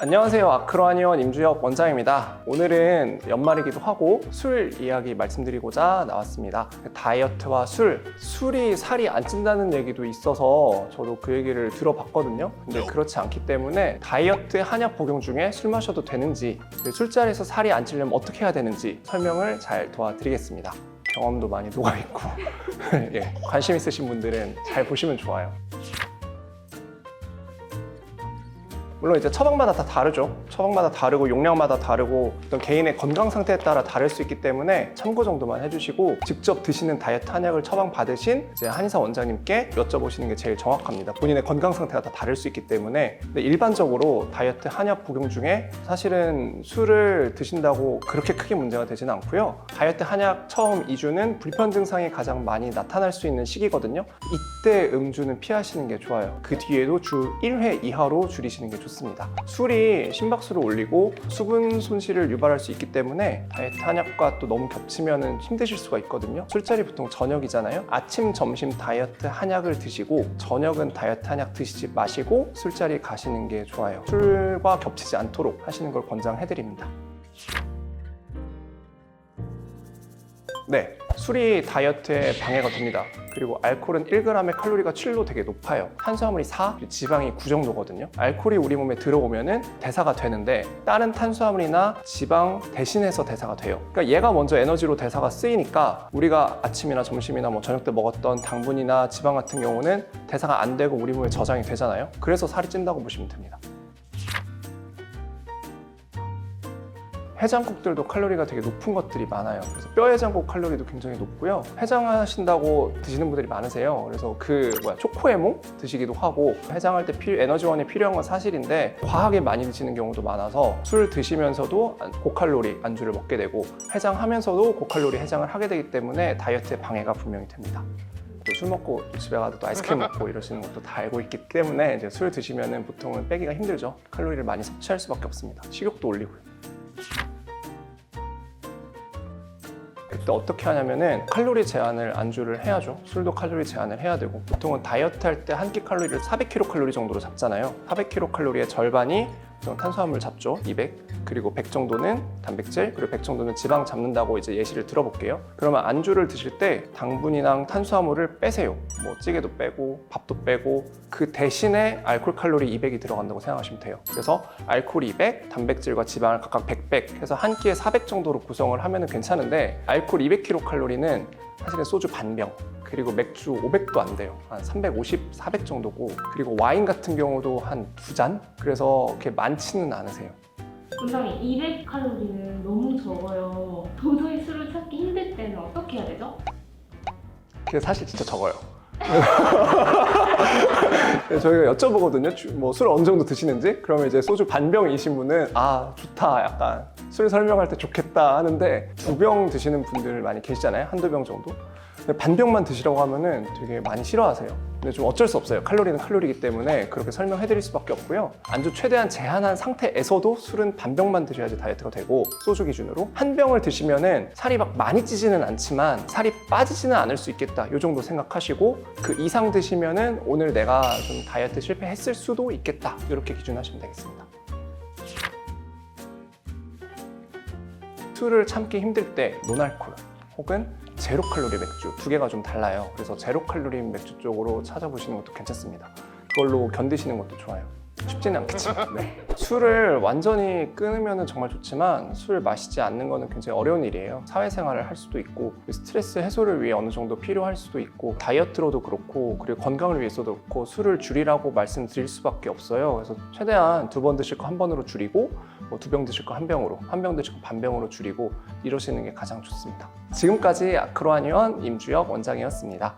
안녕하세요. 아크로아니원 임주혁 원장입니다. 오늘은 연말이기도 하고 술 이야기 말씀드리고자 나왔습니다. 다이어트와 술이 살이 안 찐다는 얘기도 있어서 저도 그 얘기를 들어봤거든요. 근데 그렇지 않기 때문에 다이어트 한약 복용 중에 술 마셔도 되는지, 술자리에서 살이 안 찌려면 어떻게 해야 되는지 설명을 잘 도와드리겠습니다. 경험도 많이 녹아있고 예, 관심 있으신 분들은 잘 보시면 좋아요. 물론 이제 처방마다 다 다르죠. 처방마다 다르고 용량마다 다르고 어떤 개인의 건강 상태에 따라 다를 수 있기 때문에 참고 정도만 해주시고 직접 드시는 다이어트 한약을 처방받으신 이제 한의사 원장님께 여쭤보시는 게 제일 정확합니다. 본인의 건강 상태가 다 다를 수 있기 때문에. 근데 일반적으로 다이어트 한약 복용 중에 사실은 술을 드신다고 그렇게 크게 문제가 되지는 않고요. 다이어트 한약 처음 2주는 불편 증상이 가장 많이 나타날 수 있는 시기거든요. 이때 음주는 피하시는 게 좋아요. 그 뒤에도 주 1회 이하로 줄이시는 게 좋습니다. 술이 심박수를 올리고 수분 손실을 유발할 수 있기 때문에 다이어트 한약과 또 너무 겹치면 힘드실 수가 있거든요. 술자리 보통 저녁이잖아요. 아침, 점심 다이어트 한약을 드시고 저녁은 다이어트 한약 드시지 마시고 술자리 가시는 게 좋아요. 술과 겹치지 않도록 하시는 걸 권장해드립니다. 네, 술이 다이어트에 방해가 됩니다. 그리고 알코올은 1g의 칼로리가 7로 되게 높아요. 탄수화물이 4, 지방이 9 정도거든요. 알코올이 우리 몸에 들어오면은 대사가 되는데 다른 탄수화물이나 지방 대신해서 대사가 돼요. 그러니까 얘가 먼저 에너지로 대사가 쓰이니까 우리가 아침이나 점심이나 저녁 때 먹었던 당분이나 지방 같은 경우는 대사가 안 되고 우리 몸에 저장이 되잖아요. 그래서 살이 찐다고 보시면 됩니다. 해장국들도 칼로리가 되게 높은 것들이 많아요. 그래서 뼈 해장국 칼로리도 굉장히 높고요. 해장하신다고 드시는 분들이 많으세요. 그래서 초코에몽 드시기도 하고, 해장할 때 에너지원이 필요한 건 사실인데 과하게 많이 드시는 경우도 많아서 술 드시면서도 고칼로리 안주를 먹게 되고 해장하면서도 고칼로리 해장을 하게 되기 때문에 다이어트에 방해가 분명히 됩니다. 술 먹고 집에 가서 또 아이스크림 먹고 이러시는 것도 다 알고 있기 때문에 이제 술 드시면 보통은 빼기가 힘들죠. 칼로리를 많이 섭취할 수밖에 없습니다. 식욕도 올리고요. 그때 어떻게 하냐면은 칼로리 제한을 안주를 해야죠. 술도 칼로리 제한을 해야 되고, 보통은 다이어트 할 때 한 끼 칼로리를 400kcal 정도로 잡잖아요. 400kcal의 절반이 탄수화물 잡죠. 200. 그리고 100 정도는 단백질, 그리고 100 정도는 지방 잡는다고 이제 예시를 들어볼게요. 그러면 안주를 드실 때 당분이랑 탄수화물을 빼세요. 찌개도 빼고 밥도 빼고, 그 대신에 알코올 칼로리 200이 들어간다고 생각하시면 돼요. 그래서 알코올 200, 단백질과 지방을 각각 100 해서 한 끼에 400 정도로 구성을 하면 괜찮은데, 알코올 200kcal는 사실은 소주 반병, 그리고 맥주 500도 안 돼요. 한 350, 400 정도고, 그리고 와인 같은 경우도 한 2잔? 그래서 그렇게 많지는 않으세요. 원장님, 200칼로리는 너무 적어요. 도저히 술을 찾기 힘들 때는 어떻게 해야 되죠? 그게 사실 진짜 적어요. 저희가 여쭤보거든요. 술을 어느 정도 드시는지? 그러면 이제 소주 반병이신 분은 좋다, 약간 술 설명할 때 좋겠다 하는데, 2병 드시는 분들 많이 계시잖아요. 한두 병 정도. 근데 반병만 드시라고 하면은 되게 많이 싫어하세요. 근데 좀 어쩔 수 없어요. 칼로리는 칼로리이기 때문에 그렇게 설명해 드릴 수밖에 없고요. 안주 최대한 제한한 상태에서도 술은 반병만 드셔야지 다이어트가 되고, 소주 기준으로 한 병을 드시면은 살이 막 많이 찌지는 않지만 살이 빠지지는 않을 수 있겠다, 이 정도 생각하시고, 그 이상 드시면은 오늘 내가 좀 다이어트 실패했을 수도 있겠다, 이렇게 기준하시면 되겠습니다. 술을 참기 힘들 때 노날콜 혹은 제로 칼로리 맥주, 두 개가 좀 달라요. 그래서 제로 칼로리 맥주 쪽으로 찾아보시는 것도 괜찮습니다. 그걸로 견디시는 것도 좋아요. 쉽지는 않겠지만. 네. 술을 완전히 끊으면 정말 좋지만 술 마시지 않는 거는 굉장히 어려운 일이에요. 사회생활을 할 수도 있고, 스트레스 해소를 위해 어느 정도 필요할 수도 있고, 다이어트로도 그렇고, 그리고 건강을 위해서도 그렇고, 술을 줄이라고 말씀드릴 수밖에 없어요. 그래서 최대한 2번 드실 거 1번으로 줄이고, 2병 드실 거 1병으로, 1병 드실 거 반병으로 줄이고 이러시는 게 가장 좋습니다. 지금까지 아크로아니원 임주혁 원장이었습니다.